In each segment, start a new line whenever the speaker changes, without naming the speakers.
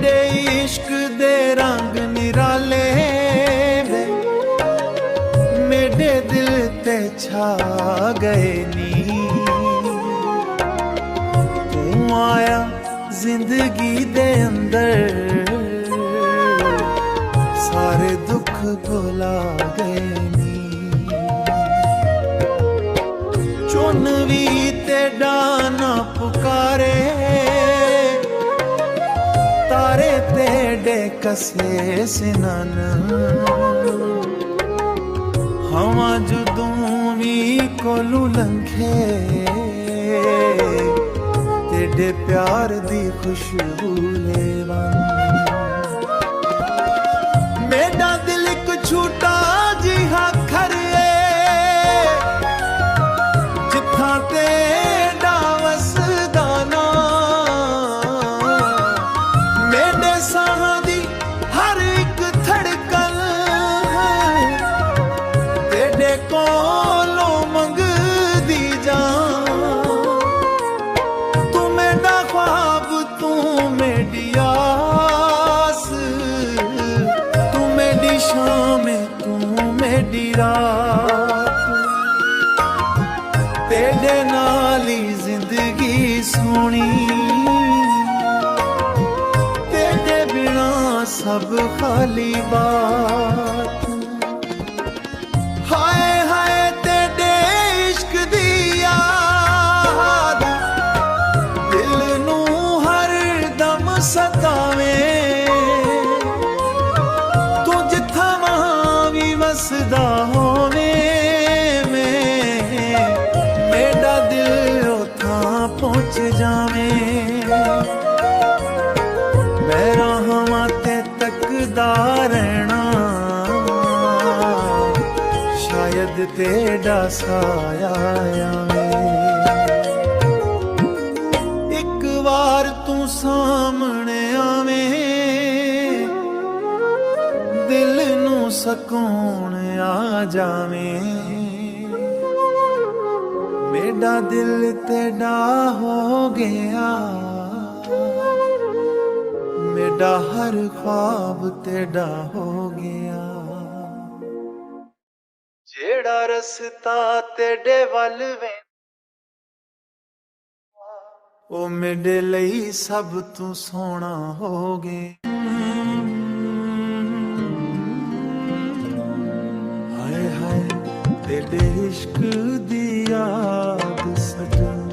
तेरे इश्क दे रंग निराले वे मेरे दिल ते छा गए नी। तू आया जिंदगी दे अंदर सारे दुख भुला गए नी। चुन भी तेरा ना पुकारे तारे तेरे कसे सिनन। हवा जुदों भी कोलू लंघे तेरे प्यार दी खुशबू लेवन। मेरा दिल एक झूठा जिहा घर जिथा तेरा वसदा ना। मेरे साह दी हर एक धड़कन तेरे कोलों मंगदी जान। तू मेरा ख्वाब तू मेरी आस, तू मेरी शाम तू मेरी रात। तेरे नाल ही जिंदगी सोनी, तेरे बिना सब खाली बात। हाय हाय तेरे इश्क दी याद दिल नू हर दम सतावे। तू जिथा वहां भी वसदा होवे मेरा दिल उथा पहुंच जावे। मैं राहां ते तकदा रहना शायद तेरा साया आवे। एक बार तू सामने आवे दिल नू सकून आ जावे। मेरा दिल तेरा हो गया, मेरा हर ख्वाब तेरा हो गया। जेड़ा रस्ता तेरे वल वे ओ मेरे लिए सब तू सोना हो गया। हाय हाय तेरे इश्क दी याद सजन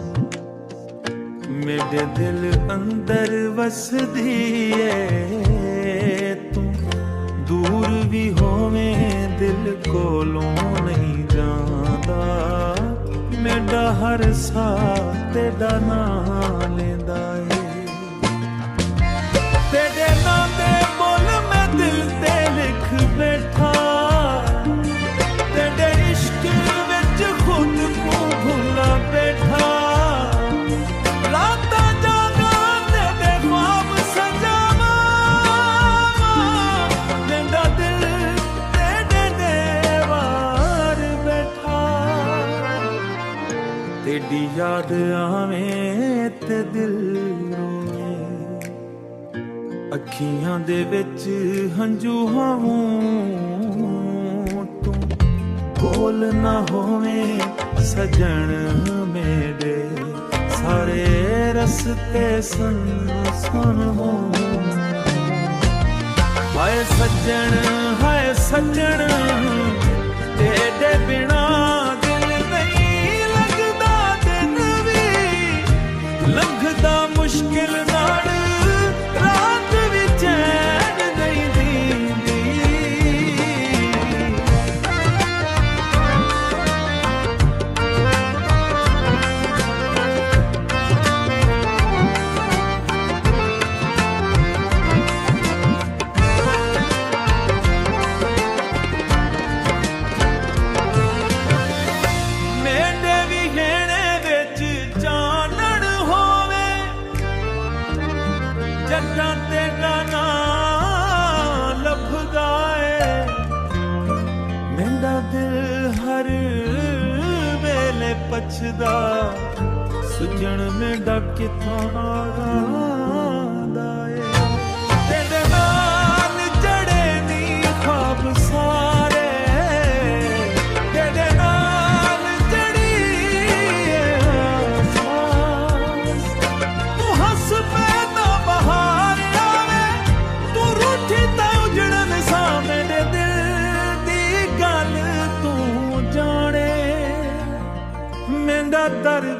मेरे दिल अंदर वसदी है। तू दूर भी होवे दिल कोलों नहीं जांदा। मेरा हर साथ तेरा नाम लेंदा है। तेरे नाम दे बोल मैं दिल ते लिख बैठा। तेरे इश्क विच खुद को भुला बैठा। रात जागा तेरे ख्वाब सजावा। मेरा दिल तेरे देवार बैठा। तेरी याद आवे ते दिल रोवे। अखियां दे विच हंजू हावूं तू कोल ना होवे सजन मेरे। सारे रस्ते सुन सुन हो। हाय सज्जन तेरे बिना दिल नहीं लगदा। दिन भी लंघदा मुश्किल नाल रात भी चैन नहीं दींदी। जट्टां तेरा नाम लभदा है। मेरा दिल हर वेले पछदा। सुजन मेरा किथों आंदा है।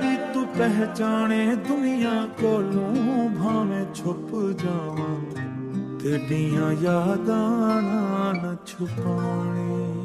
ਵੀ ਤੂੰ ਪਹਿਚਾਣੇ ਦੁਨੀਆ ਕੋਲੋਂ ਭਾਵੇਂ ਛੁਪ ਜਾਵਾਂ ਤੇਰੀਆਂ ਯਾਦਾਂ ਨਾ ਛੁਪਾਣੀ